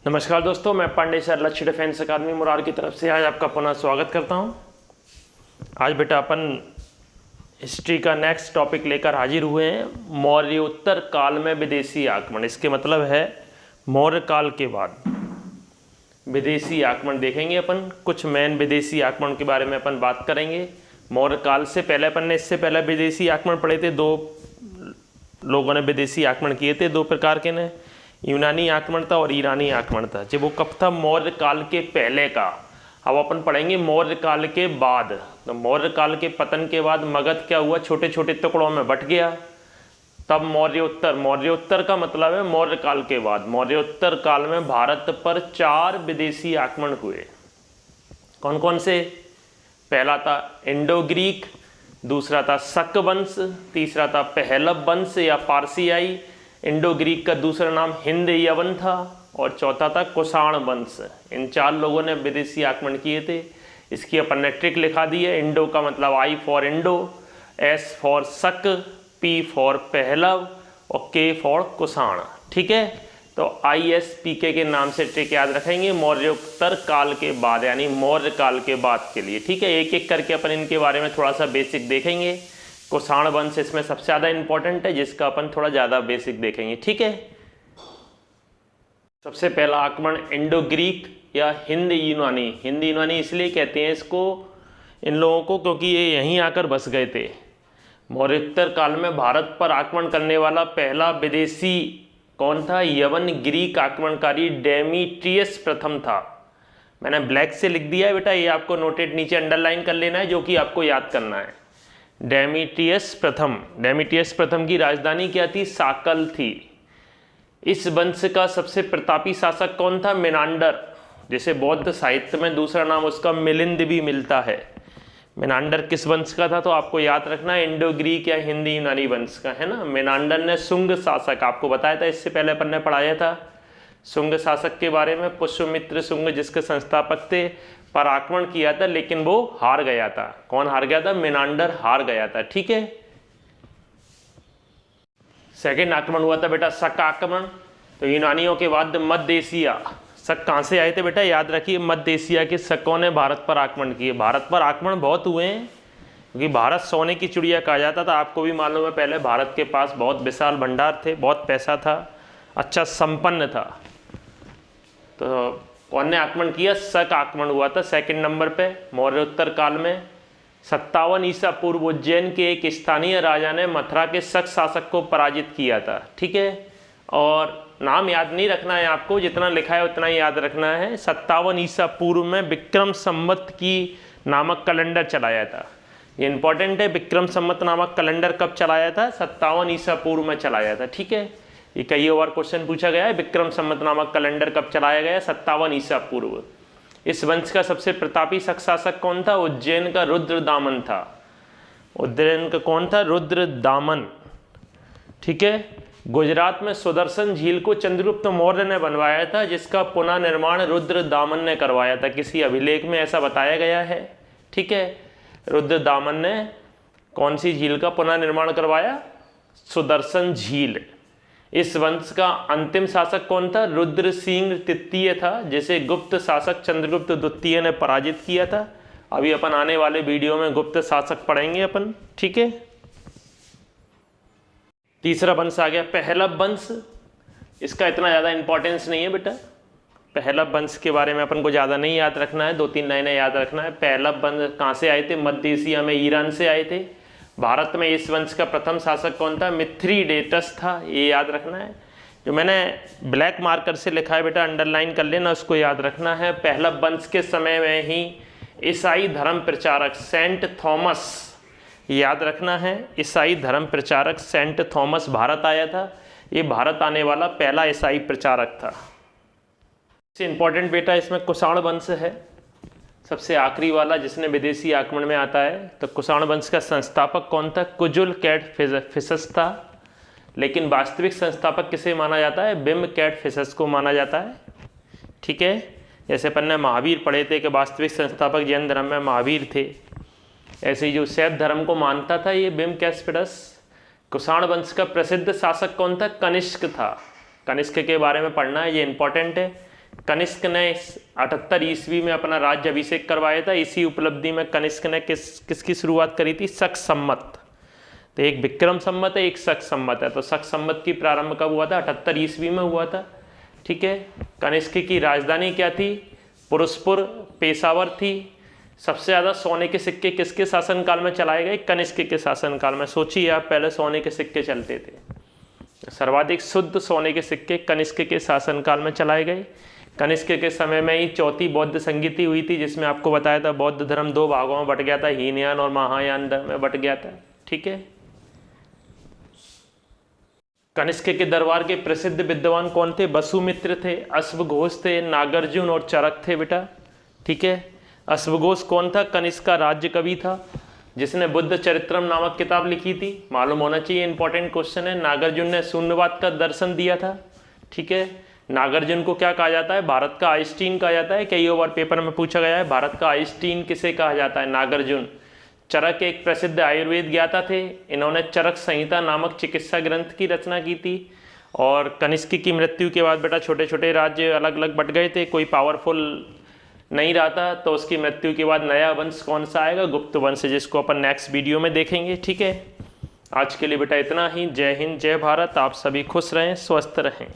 नमस्कार दोस्तों, मैं पांडे सर लक्ष्य डिफेंस अकादमी मुरार की तरफ से आज आपका पुनः स्वागत करता हूं। आज बेटा अपन हिस्ट्री का नेक्स्ट टॉपिक लेकर हाजिर हुए हैं, मौर्योत्तर काल में विदेशी आक्रमण। इसके मतलब है मौर्य काल के बाद विदेशी आक्रमण देखेंगे अपन। कुछ मेन विदेशी आक्रमण के बारे में अपन बात करेंगे। मौर्य काल से पहले अपन ने इससे पहले विदेशी आक्रमण पढ़े थे। दो लोगों ने विदेशी आक्रमण किए थे, दो प्रकार के ने, यूनानी आक्रमण था और ईरानी आक्रमण था। जब वो कब था? मौर्य काल के पहले का। अब अपन पढ़ेंगे मौर्य काल के बाद। तो मौर्य काल के पतन के बाद मगध क्या हुआ? छोटे छोटे टुकड़ों में बट गया। तब मौर्योत्तर का मतलब है मौर्य काल के बाद। मौर्योत्तर काल में भारत पर 4 विदेशी आक्रमण हुए। कौन कौन से? पहला था इंडो ग्रीक, दूसरा था शक वंश, तीसरा था पहलव वंश या पारसियाई, इंडो ग्रीक का दूसरा नाम हिंद यवन था, और चौथा था कुषाण वंश। इन 4 लोगों ने विदेशी आक्रमण किए थे। इसकी अपन ने ट्रिक लिखा दी है। इंडो का मतलब I for Indo, S for शक, P फॉर पहलव और K फॉर कुषाण। ठीक है, तो ISPK के नाम से ट्रिक याद रखेंगे मौर्योत्तर काल के बाद, यानी मौर्य काल के बाद के लिए। ठीक है, एक एक करके अपन इनके बारे में थोड़ा सा बेसिक देखेंगे। कुषाण वंश इसमें सबसे ज़्यादा इंपॉर्टेंट है, जिसका अपन थोड़ा ज़्यादा बेसिक देखेंगे। ठीक है, सबसे पहला आक्रमण इंडो ग्रीक या हिंद यूनानी। हिंद यूनानी इसलिए कहते हैं इसको, इन लोगों को, क्योंकि ये यहीं आकर बस गए थे। मौर्योत्तर काल में भारत पर आक्रमण करने वाला पहला विदेशी कौन था? यवन ग्रीक आक्रमणकारी डेमीट्रियस प्रथम था। मैंने ब्लैक से लिख दिया है बेटा, ये आपको नोटेड नीचे अंडरलाइन कर लेना है, जो कि आपको याद करना है। डेमीट्रियस प्रथम की राजधानी क्या थी? साकल थी। इस वंश का सबसे प्रतापी शासक कौन था? मेनांडर, जैसे बौद्ध साहित्य में दूसरा नाम उसका मिलिंद भी मिलता है। मेनांडर किस वंश का था? तो आपको याद रखना है इंडो ग्रीक या हिंदी यूनानी वंश का, है ना। मेनांडर ने शुंग शासक, आपको बताया था इससे पहले अपन ने पढ़ाया था शुंग शासक के बारे में। पुष्यमित्र शुंग जिसके संस्थापक थे, पर आक्रमण किया था, लेकिन वो हार गया था। कौन हार गया था? मेनांडर हार गया था। ठीक है, सेकेंड आक्रमण हुआ था बेटा शक आक्रमण। तो यूनानियों के बाद मध्य एशिया, शक कहाँ से आए थे बेटा? याद रखिए, मध्य एशिया के शकों ने भारत पर आक्रमण किए। भारत पर आक्रमण बहुत हुए हैं, क्योंकि भारत सोने की चिड़िया कहा जाता था। आपको भी मालूम है, पहले भारत के पास बहुत विशाल भंडार थे, बहुत पैसा था, अच्छा संपन्न था। तो कौन ने आक्रमण किया? शक आक्रमण हुआ था सेकंड नंबर पे मौर्योत्तर काल में। 57 ईसा पूर्व उज्जैन के एक स्थानीय राजा ने मथुरा के शक शासक को पराजित किया था। ठीक है, और नाम याद नहीं रखना है आपको, जितना लिखा है उतना ही याद रखना है। 57 ईसा पूर्व में विक्रम संवत की नामक कैलेंडर चलाया था। ये इंपॉर्टेंट है, विक्रम संवत नामक कैलेंडर कब चलाया था? 57 ईसा पूर्व में चलाया था। ठीक है, ये कई बार क्वेश्चन पूछा गया है, विक्रम संवत नामक कैलेंडर कब चलाया गया? 57 ईसा पूर्व। इस वंश का सबसे प्रतापी शक शासक कौन था? उज्जैन का रुद्रदामन था। उज्जैन का कौन था? रुद्रदामन। ठीक है, गुजरात में सुदर्शन झील को चंद्रगुप्त मौर्य ने बनवाया था, जिसका पुनः निर्माण रुद्रदामन ने करवाया था। किसी अभिलेख में ऐसा बताया गया है। ठीक है, रुद्रदामन ने कौन सी झील का पुनः निर्माण करवाया? सुदर्शन झील। इस वंश का अंतिम शासक कौन था? रुद्रसिंह तृतीय था, जिसे गुप्त शासक चंद्रगुप्त द्वितीय ने पराजित किया था। अभी अपन आने वाले वीडियो में गुप्त शासक पढ़ेंगे अपन। ठीक है, तीसरा वंश आ गया पहलव वंश। इसका इतना ज़्यादा इंपॉर्टेंस नहीं है बेटा। पहलव वंश के बारे में अपन को ज़्यादा नहीं याद रखना है, 2-3 लाइनें याद रखना है। पहलव वंश कहाँ से आए थे? मध्य एशिया में ईरान से आए थे। भारत में इस वंश का प्रथम शासक कौन था? मिथ्रिडेटस था, ये याद रखना है। जो मैंने ब्लैक मार्कर से लिखा है बेटा, अंडरलाइन कर लेना, उसको याद रखना है। पहलव वंश के समय में ही ईसाई धर्म प्रचारक सेंट थॉमस, याद रखना है, ईसाई धर्म प्रचारक सेंट थॉमस भारत आया था। ये भारत आने वाला पहला ईसाई प्रचारक था। सबसे इंपॉर्टेंट बेटा इसमें कुषाण वंश है, सबसे आखिरी वाला जिसने विदेशी आक्रमण में आता है। तो कुषाण वंश का संस्थापक कौन था? कुजुल कैट फिसस था, लेकिन वास्तविक संस्थापक किसे माना जाता है? बिम कैट फिसस को माना जाता है। ठीक है, जैसे अपन ने महावीर पढ़े थे कि वास्तविक संस्थापक जैन धर्म में महावीर थे, ऐसे ही जो शैव धर्म को मानता था ये बिम कैट फिसस। कुषाण वंश का प्रसिद्ध शासक कौन था? कनिष्क था। कनिष्क के बारे में पढ़ना है, ये इंपॉर्टेंट है। कनिष्क ने 78 ईस्वी में अपना राज्य अभिषेक करवाया था। इसी उपलब्धि में कनिष्क ने किसकी शुरुआत करी थी? शक संवत। तो एक विक्रम संवत है, एक शक संवत है। तो शक संवत की प्रारंभ कब हुआ था? 78 ईस्वी में हुआ था। ठीक है। कनिष्क की राजधानी क्या थी? पुरुषपुर, पेशावर थी। सबसे ज़्यादा सोने के सिक्के किसके शासनकाल में चलाए गए? कनिष्क के शासनकाल में। सोचिए आप, पहले सोने के सिक्के चलते थे। सर्वाधिक शुद्ध सोने के सिक्के कनिष्क के शासनकाल में चलाए गए। कनिष्क के समय में ही चौथी बौद्ध संगीति हुई थी, जिसमें आपको बताया था बौद्ध धर्म 2 भागों में बट गया था, हीनयान और महायान में बट गया था। ठीक है। कनिष्क के दरबार के प्रसिद्ध विद्वान कौन थे? वसुमित्र थे, अश्वघोष थे, नागार्जुन और चरक थे बेटा। ठीक है। अश्वघोष कौन था? कनिष्क का राज्य कवि था, जिसने बुद्ध चरित्रम नामक किताब लिखी थी। मालूम होना चाहिए, इंपॉर्टेंट क्वेश्चन है। नागार्जुन ने शून्यवाद का दर्शन दिया था। ठीक है। नागार्जुन को क्या कहा जाता है? भारत का आइंस्टीन कहा जाता है। कई बार पेपर में पूछा गया है, भारत का आइंस्टीन किसे कहा जाता है? नागार्जुन। चरक एक प्रसिद्ध आयुर्वेद ज्ञाता थे। इन्होंने चरक संहिता नामक चिकित्सा ग्रंथ की रचना की थी। और कनिष्क की मृत्यु के बाद बेटा छोटे छोटे राज्य अलग अलग बट गए थे, कोई पावरफुल नहीं रहा था। तो उसकी मृत्यु के बाद नया वंश कौन सा आएगा? गुप्त वंश, जिसको अपन नेक्स्ट वीडियो में देखेंगे। ठीक है। आज के लिए बेटा इतना ही। जय हिंद, जय भारत। आप सभी खुश रहें, स्वस्थ रहें।